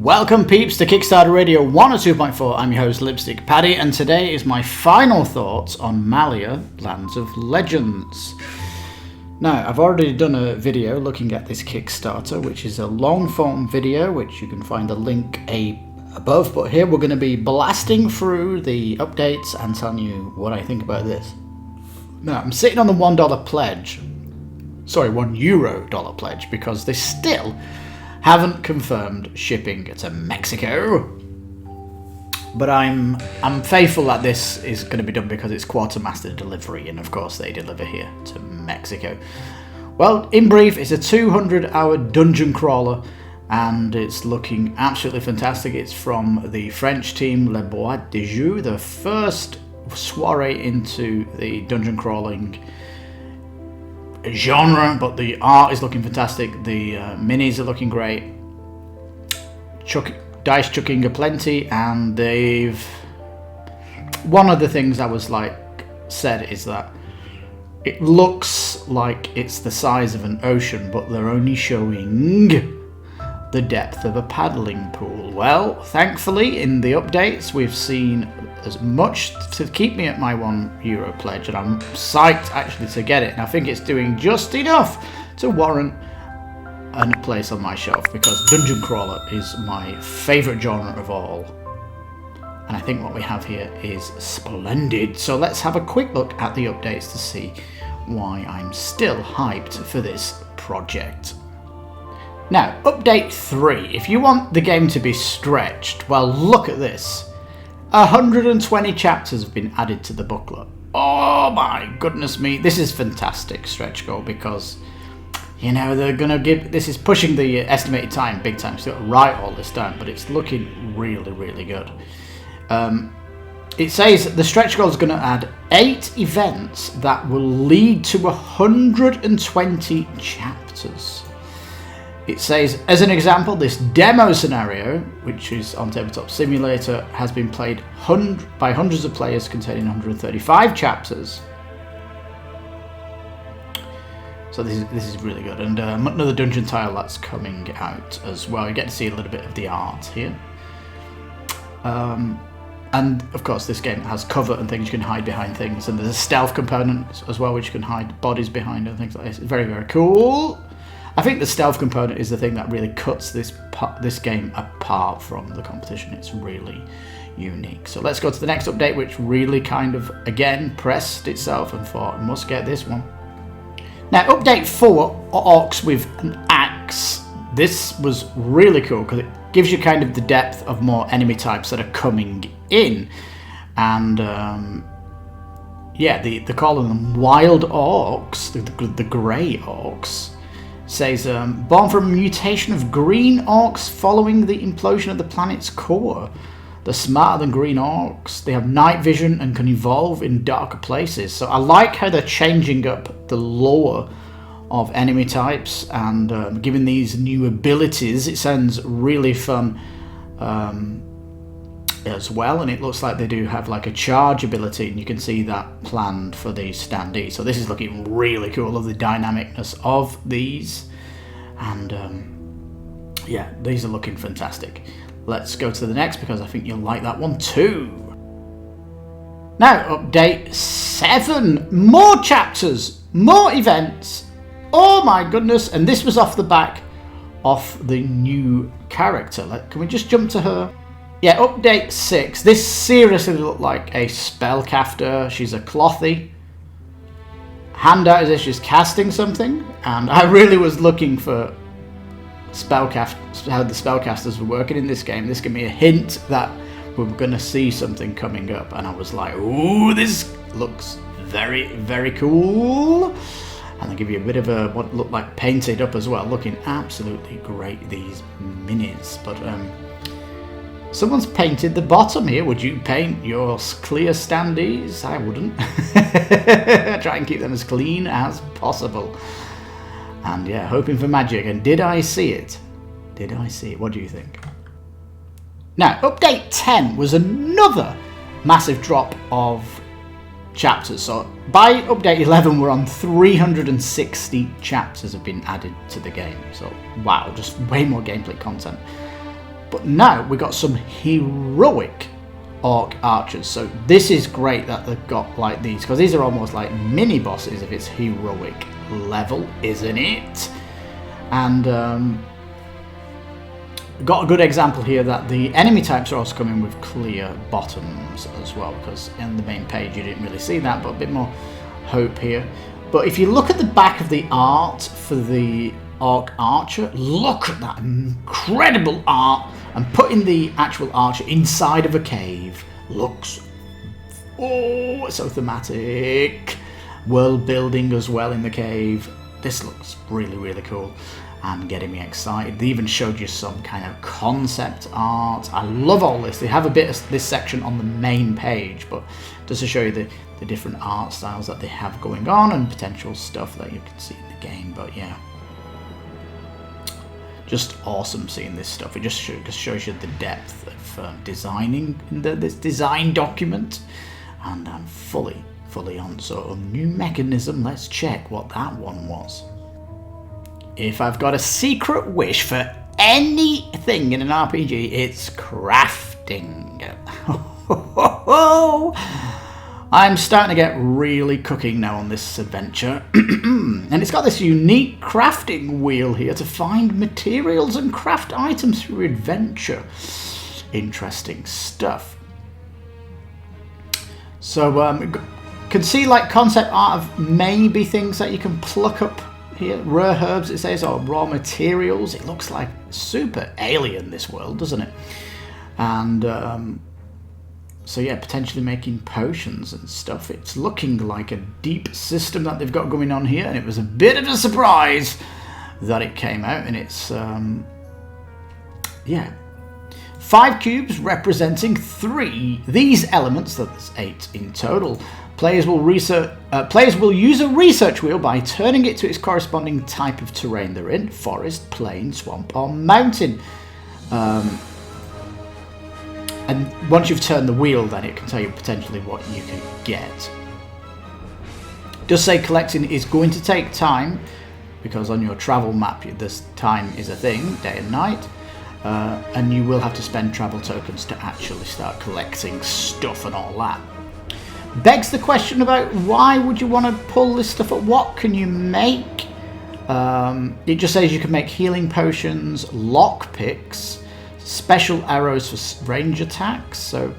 Welcome peeps to Kickstarter Radio 102.4. I'm your host Lipstickpaddy, and today is my final thoughts on Malhya, Lands of Legends. Now, I've already done a video looking at this Kickstarter, which is a long form video, which you can find a link above, but here we're going to be blasting through the updates and telling you what I think about this. Now, I'm sitting on the $1 pledge, sorry, €1 pledge, because they still haven't confirmed shipping to Mexico, but I'm faithful that this is going to be done because it's quartermaster delivery, and of course they deliver here to Mexico. Well, in brief, it's a 200-hour dungeon crawler, and it's looking absolutely fantastic. It's from the French team Le Boîte de Jeu, the first soiree into the dungeon crawling genre, but the art is looking fantastic. The minis are looking great. Dice chucking aplenty, and they've... One of the things I was said is that it looks like it's the size of an ocean, but they're only showing the depth of a paddling pool. Well, thankfully in the updates we've seen as much to keep me at my €1 pledge, and I'm psyched actually to get it, and I think it's doing just enough to warrant a place on my shelf, because dungeon crawler is my favourite genre of all, and I think what we have here is splendid. So let's have a quick look at the updates to see why I'm still hyped for this project. Now, update 3. If you want the game to be stretched, well, look at this. 120 chapters have been added to the booklet. Oh my goodness me, this is fantastic stretch goal, because, you know, they're going to give... This is pushing the estimated time big time, so to write all this down, but it's looking really, really good. It says the stretch goal is going to add 8 events that will lead to 120 chapters. It says, as an example, this demo scenario, which is on Tabletop Simulator, has been played by hundreds of players, containing 135 chapters. So this is really good, and another dungeon tile that's coming out as well. You get to see a little bit of the art here. And of course, this game has cover and things, you can hide behind things, and there's a stealth component as well, which you can hide bodies behind and things like this. It's very, very cool. I think the stealth component is the thing that really cuts this game apart from the competition. It's really unique. So let's go to the next update, which really kind of, again, pressed itself and thought, I must get this one. Now, update 4, Orcs with an Axe. This was really cool because it gives you kind of the depth of more enemy types that are coming in. And, yeah, they're calling them Wild Orcs, the Grey Orcs. Says, born from a mutation of green orcs following the implosion of the planet's core. They're smarter than green orcs. They have night vision and can evolve in darker places. So I like how they're changing up the lore of enemy types and giving these new abilities. It sounds really fun as well, and it looks like they do have like a charge ability, and you can see that planned for the standee. So this is looking really cool, of the dynamicness of these, and yeah, these are looking fantastic. Let's go to the next, because I think you'll like that one too. Now, update 7, more chapters, more events. Oh my goodness, and this was off the back of the new character. Can we just jump to her? Yeah, update 6. This seriously looked like a spellcaster. She's a clothy. Handout as if she's casting something, and I really was looking for how the spellcasters were working in this game. This gave me a hint that we were going to see something coming up, and I was like, ooh, this looks very, very cool. And they give you a bit of a what looked like painted up as well, looking absolutely great, these minis. But someone's painted the bottom here. Would you paint your clear standees? I wouldn't. Try and keep them as clean as possible. And yeah, hoping for magic. And did I see it? Did I see it? What do you think? Now, update 10 was another massive drop of chapters. So by update 11, we're on 360 chapters have been added to the game. So wow, just way more gameplay content. But now we got some heroic Ark Archers. So this is great that they've got like these, because these are almost like mini bosses if it's heroic level, isn't it? And got a good example here that the enemy types are also coming with clear bottoms as well, because in the main page you didn't really see that, but a bit more hope here. But if you look at the back of the art for the Ark Archer, look at that incredible art, and putting the actual archer inside of a cave looks so thematic. World building as well in the cave. This looks really, really cool and getting me excited. They even showed you some kind of concept art. I love all this. They have a bit of this section on the main page, but just to show you the different art styles that they have going on and potential stuff that you can see in the game. But yeah, just awesome seeing this stuff. It just shows you the depth of designing in this design document, and I'm fully on. So a new mechanism, let's check what that one was. If I've got a secret wish for anything in an RPG, it's crafting. I'm starting to get really cooking now on this adventure. And it's got this unique crafting wheel here to find materials and craft items through adventure. Interesting stuff. So can see like concept art of maybe things that you can pluck up here. Rare herbs, it says, or raw materials. It looks like super alien, this world, doesn't it? And so yeah, potentially making potions and stuff. It's looking like a deep system that they've got going on here, and it was a bit of a surprise that it came out. And it's yeah, 5 cubes representing 3 these elements. That's 8 in total. Players will use a research wheel by turning it to its corresponding type of terrain they're in: forest, plain, swamp, or mountain. And once you've turned the wheel, then it can tell you potentially what you can get. Does say collecting is going to take time, because on your travel map this time is a thing, day and night, and you will have to spend travel tokens to actually start collecting stuff and all that. Begs the question about why would you want to pull this stuff up? What can you make? It just says you can make healing potions, lockpicks, special arrows for range attacks. So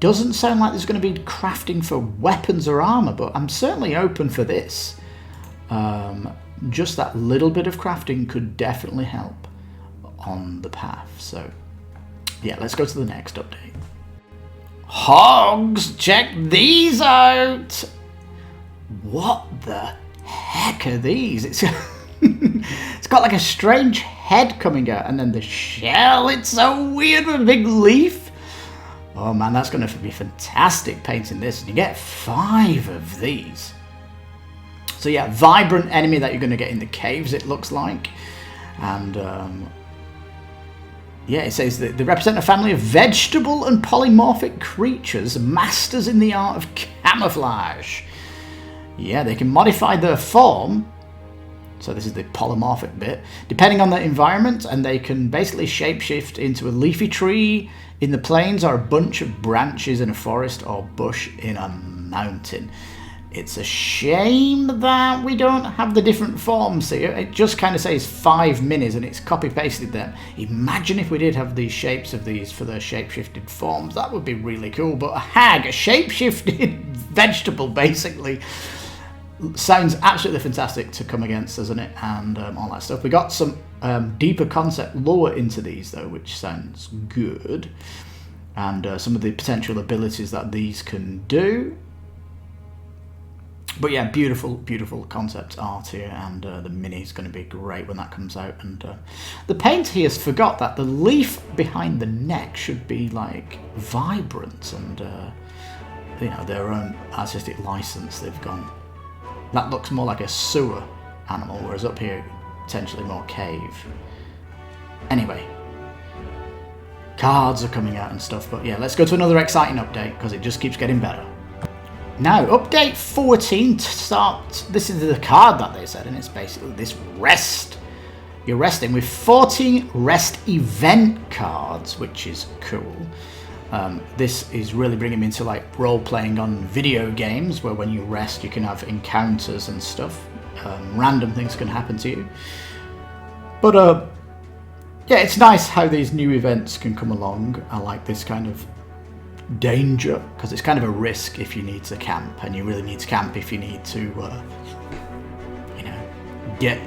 doesn't sound like there's going to be crafting for weapons or armor, but I'm certainly open for this. Just that little bit of crafting could definitely help on the path. So yeah, let's go to the next update. Hogs, check these out. What the heck are these? It's it's got like a strange head coming out, and then the shell, it's so weird with a big leaf. Oh man, that's going to be fantastic painting this. And you get 5 of these. So yeah, vibrant enemy that you're going to get in the caves, it looks like. And yeah, it says that they represent a family of vegetable and polymorphic creatures, masters in the art of camouflage. Yeah, they can modify their form. So this is the polymorphic bit, depending on the environment, and they can basically shapeshift into a leafy tree in the plains, or a bunch of branches in a forest, or bush in a mountain. It's a shame that we don't have the different forms here. It just kind of says 5 minis, and it's copy-pasted them. Imagine if we did have these shapes of these for their shape-shifted forms. That would be really cool. But a hag, a shape-shifted vegetable, basically, sounds absolutely fantastic to come against, doesn't it? And all that stuff. We got some deeper concept lore into these, though, which sounds good. And some of the potential abilities that these can do. But yeah, beautiful, beautiful concept art here, and the mini is going to be great when that comes out. And the painter here has forgot that the leaf behind the neck should be like vibrant, and you know, their own artistic license they've gone. That looks more like a sewer animal, whereas up here potentially more cave. Anyway, cards are coming out and stuff. But yeah, let's go to another exciting update, because it just keeps getting better. Now, update 14 to start. This is the card that they said, and it's basically this rest you're resting with 14 rest event cards, which is cool. This is really bringing me into like role-playing on video games, where when you rest you can have encounters and stuff. Random things can happen to you. But yeah, it's nice how these new events can come along. I like this kind of danger, because it's kind of a risk if you need to camp, and you really need to camp if you need to you know, get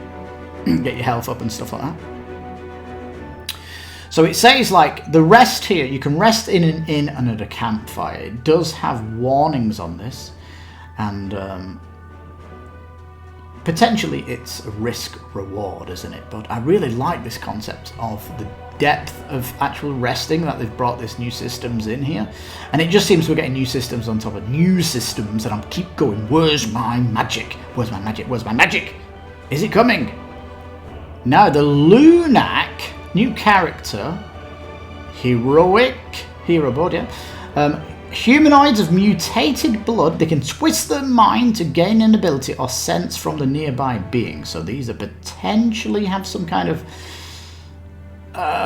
your health up and stuff like that. So it says like the rest here, you can rest in an inn and at a campfire. It does have warnings on this, and potentially it's a risk reward, isn't it? But I really like this concept of the depth of actual resting, that they've brought this new systems in here, and it just seems we're getting new systems on top of new systems, and I keep going, where's my magic? Where's my magic? Where's my magic? Is it coming? Now the Lunac, new character, heroic hero board, yeah. Humanoids of mutated blood, they can twist their mind to gain an ability or sense from the nearby being. So these are potentially have some kind of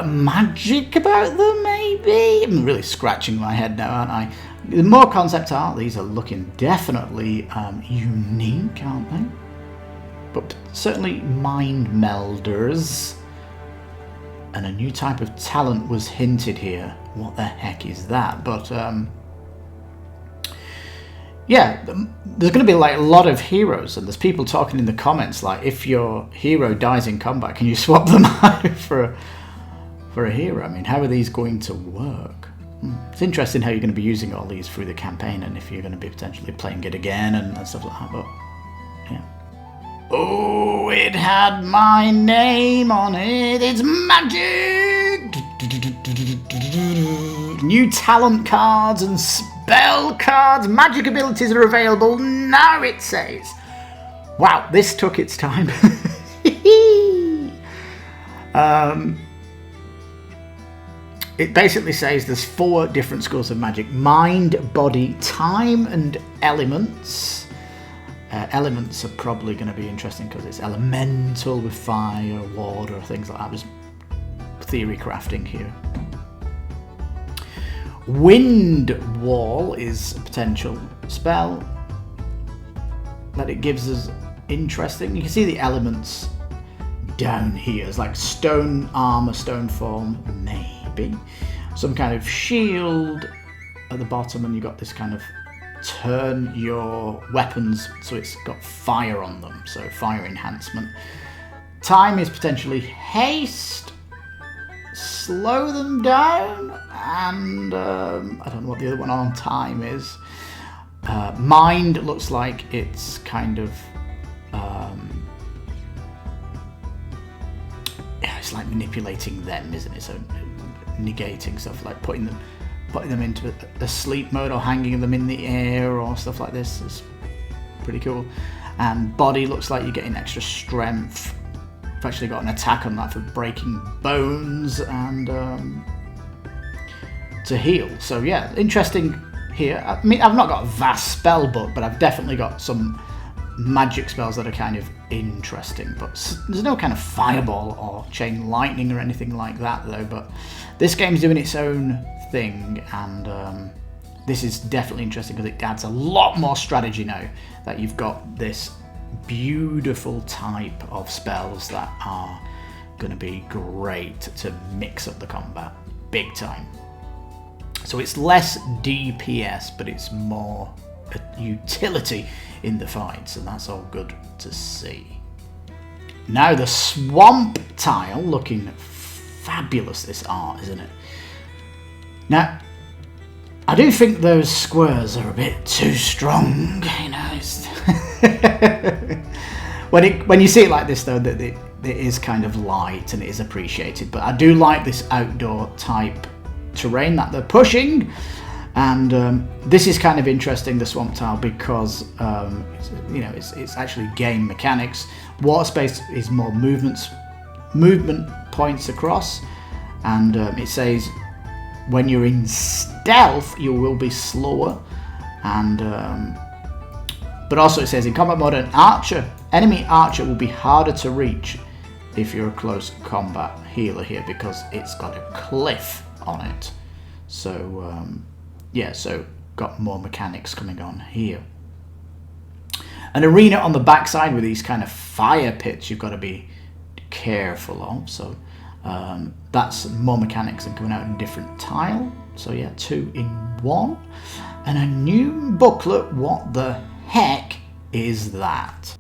magic about them, maybe? I'm really scratching my head now, aren't I? The more concept art, these are looking definitely unique, aren't they? But certainly mind melders. And a new type of talent was hinted here. What the heck is that? But yeah, there's going to be like a lot of heroes, and there's people talking in the comments like, if your hero dies in combat, can you swap them out for a hero? I mean, how are these going to work? It's interesting how you're going to be using all these through the campaign, and if you're going to be potentially playing it again and stuff like that. But yeah. Oh, it had my name on it. It's magic! New talent cards and spell cards. Magic abilities are available now, it says. Wow, this took its time. It basically says there's 4 different schools of magic. Mind, body, time, and elements. Elements are probably going to be interesting because it's elemental with fire, water, things like that. There's theory crafting here. Wind wall is a potential spell that it gives us. Interesting. You can see the elements down here. It's like stone armor, stone form, maybe some kind of shield at the bottom, and you got this kind of turn your weapons so it's got fire on them, so fire enhancement. Time is potentially haste, slow them down, and I don't know what the other one on time is. Mind looks like it's kind of yeah, it's like manipulating them, isn't it? So negating stuff, like putting them into a sleep mode or hanging them in the air or stuff like this is pretty cool. And body looks like you're getting extra strength. I've actually got an attack on that for breaking bones and to heal. So yeah, interesting here. I mean, I've not got a vast spell book, but I've definitely got some magic spells that are kind of interesting. But there's no kind of fireball or chain lightning or anything like that though. But this game's doing its own thing, and this is definitely interesting because it adds a lot more strategy now that you've got this beautiful type of spells that are going to be great to mix up the combat big time. So it's less DPS, but it's more a utility in the fights, and that's all good to see. Now the swamp tile, looking fabulous, this art, isn't it? Now, I do think those squares are a bit too strong, you know. When you see it like this, though, that it is kind of light and it is appreciated. But I do like this outdoor type terrain that they're pushing, and this is kind of interesting, the swamp tile, because it's actually game mechanics. Water space is more movement points across, and it says when you're in stealth you will be slower, and but also it says in combat mode an enemy archer will be harder to reach if you're a close combat healer here, because it's got a cliff on it. So yeah, so got more mechanics coming on here. An arena on the backside with these kind of fire pits you've got to be careful of. So that's more mechanics and coming out in different tile. So yeah, 2 in 1. And a new booklet. What the heck is that?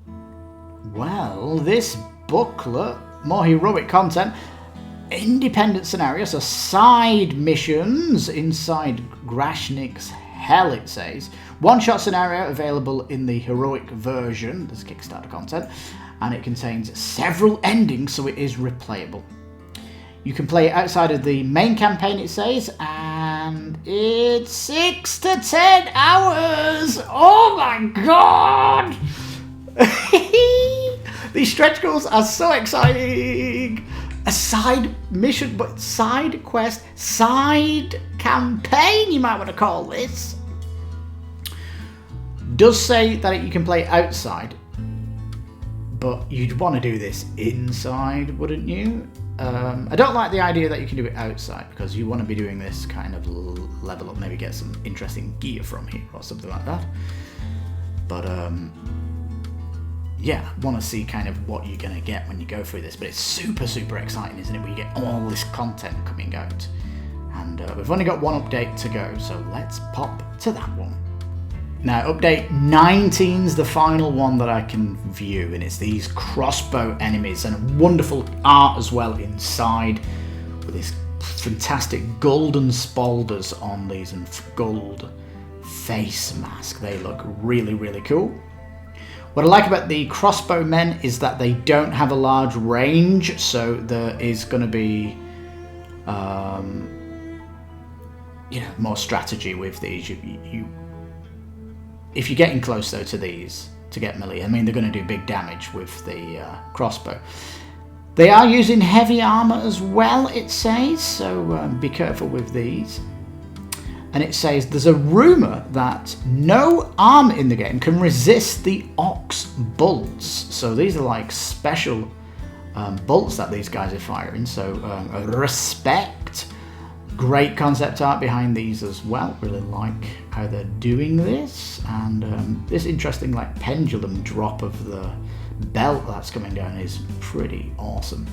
Well, this booklet, more heroic content, independent scenarios, so side missions inside Grashnik's hell, it says. One-shot scenario available in the heroic version, this Kickstarter content, and it contains several endings, so it is replayable. You can play it outside of the main campaign, it says, and it's 6 to 10 hours! Oh my god! These stretch goals are so exciting! A side mission, but side quest, side campaign, you might want to call this. Does say that you can play outside, but you'd want to do this inside, wouldn't you? I don't like the idea that you can do it outside, because you want to be doing this kind of level up, maybe get some interesting gear from here or something like that. But yeah, I want to see kind of what you're going to get when you go through this. But it's super, super exciting, isn't it, when you get all this content coming out. And we've only got one update to go, so let's pop to that one. Now, update 19's the final one that I can view, and it's these crossbow enemies, and wonderful art as well inside, with this fantastic golden spaulders on these and gold face mask. They look really, really cool. What I like about the Crossbowmen is that they don't have a large range, so there is going to be more strategy with these. If you're getting close though to these to get melee, I mean, they're going to do big damage with the crossbow. They are using heavy armor as well, it says, so be careful with these. And it says there's a rumour that no armor in the game can resist the ox bolts. So these are like special bolts that these guys are firing. So respect. Great concept art behind these as well. Really like how they're doing this. And this interesting like pendulum drop of the belt that's coming down is pretty awesome.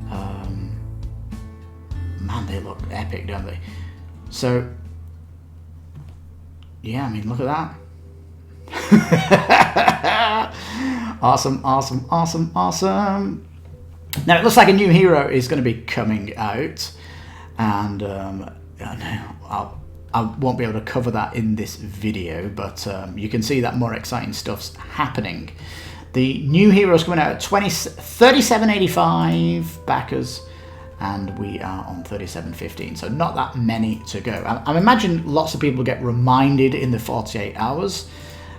Man, they look epic, don't they? So, yeah, I mean, look at that. Awesome, awesome, awesome, awesome. Now, it looks like a new hero is going to be coming out, and I won't be able to cover that in this video, but you can see that more exciting stuff's happening. The new hero is coming out at $37.85 backers, and we are on $37.15, so not that many to go. I imagine lots of people get reminded in the 48 hours,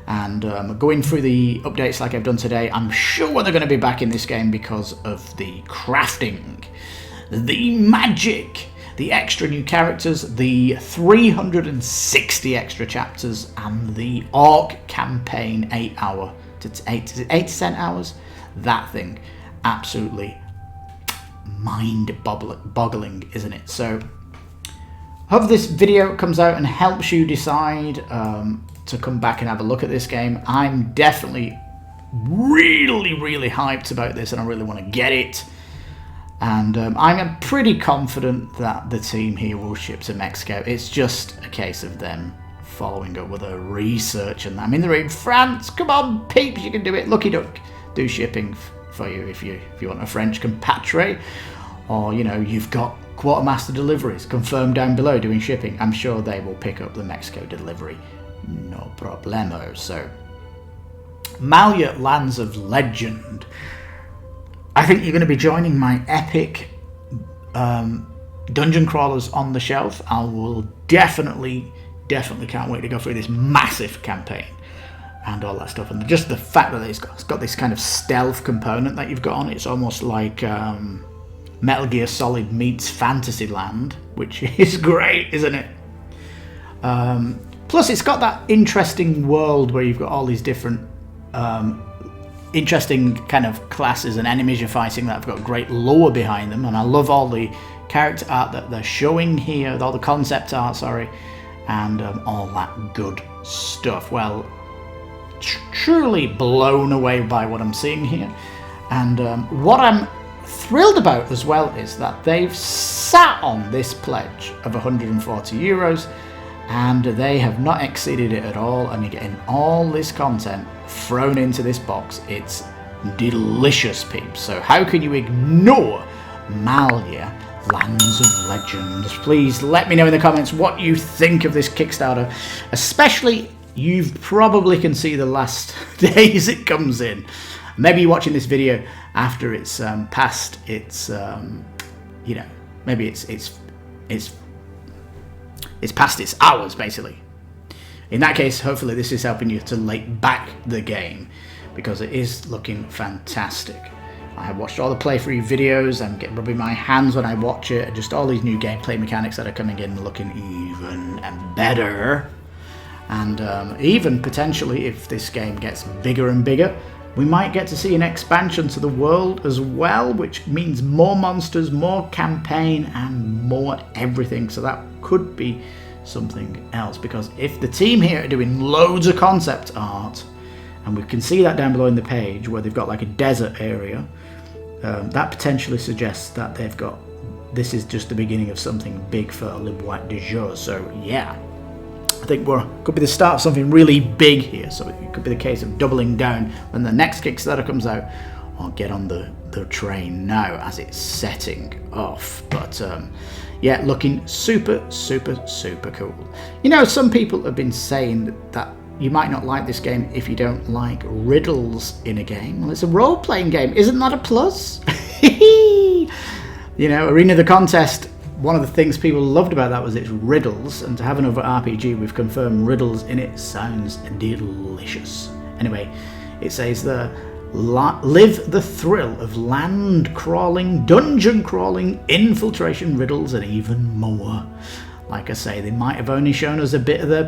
and going through the updates like I've done today, I'm sure they're going to be back in this game because of the crafting, the magic, the extra new characters, the 360 extra chapters, and the Ark campaign 8 to 10 hours. That thing, absolutely mind-boggling, isn't it? So, hope this video comes out and helps you decide to come back and have a look at this game. I'm definitely really hyped about this, and I really want to get it. And I'm pretty confident that the team here will ship to Mexico. It's just a case of them following up with a research, and I mean, they're in France. Come on, peeps, you can do it. Lucky Duck do shipping for you if you want a French compatriot, or you've got Quartermaster Deliveries confirmed down below doing shipping. I'm sure they will pick up the Mexico delivery, no problemo. So, Malhya Lands of Legend. I think you're going to be joining my epic dungeon crawlers on the shelf. I will definitely can't wait to go through this massive campaign and all that stuff. And just the fact that it's got this kind of stealth component that you've got on it, it's almost like Metal Gear Solid meets Fantasyland, which is great, isn't it? Plus, it's got that interesting world where you've got all these different interesting kind of classes and enemies you're fighting that have got great lore behind them, and I love all the character art that they're showing here, all the concept art, sorry, and all that good stuff. Well, truly blown away by what I'm seeing here, and what I'm thrilled about as well is that they've sat on this pledge of 140 euros, and they have not exceeded it at all, and you're getting all this content thrown into this box. It's delicious, peeps. So how can you ignore Malhya, Lands of Legend? Please let me know in the comments what you think of this Kickstarter, especially you probably can see the last days it comes in. Maybe you're watching this video after it's past its you know, maybe it's past its hours, basically. In that case, hopefully this is helping you to like back the game, because it is looking fantastic. I have watched all the playthrough videos, I'm rubbing my hands when I watch it, and just all these new gameplay mechanics that are coming in looking even better. And even potentially, if this game gets bigger and bigger, we might get to see an expansion to the world as well, which means more monsters, more campaign, and more everything. So that could be something else, because if the team here are doing loads of concept art, and we can see that down below in the page where they've got like a desert area, that potentially suggests that they've got, this is just the beginning of something big for Le Boîte de Jeu. So yeah, I think could be the start of something really big here. So it could be the case of doubling down when the next Kickstarter comes out, or get on the train now as it's setting off. But yeah, looking super, super, super cool. You know, some people have been saying that you might not like this game if you don't like riddles in a game. Well, it's a role-playing game. Isn't that a plus? You know, Arena the Contest, one of the things people loved about that was its riddles, and to have another RPG with confirmed riddles in it sounds delicious. Anyway, it says there, live the thrill of land crawling, dungeon crawling, infiltration, riddles, and even more. Like I say, they might have only shown us a bit of their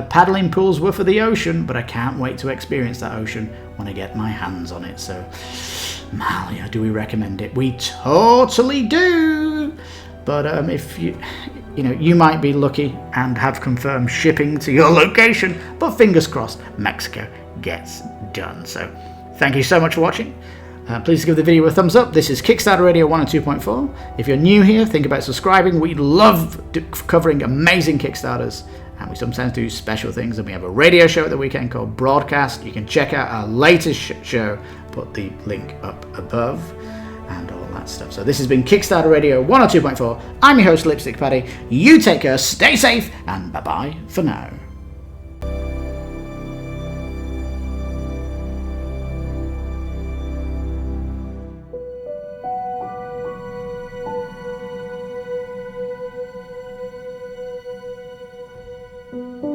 paddling pools worth of the ocean, but I can't wait to experience that ocean when I get my hands on it. So, Malhya, do we recommend it? We totally do! But if you know, you might be lucky and have confirmed shipping to your location, but fingers crossed, Mexico gets done. So, thank you so much for watching. Please give the video a thumbs up. This is Kickstarter Radio 102.4. If you're new here, think about subscribing. We love covering amazing Kickstarters, and we sometimes do special things, and we have a radio show at the weekend called Broadcast. You can check out our latest show, put the link up above, and all that stuff. So this has been Kickstarter Radio 102.4. I'm your host, Lipstickpaddy. You take care, stay safe, and bye-bye for now. Thank you.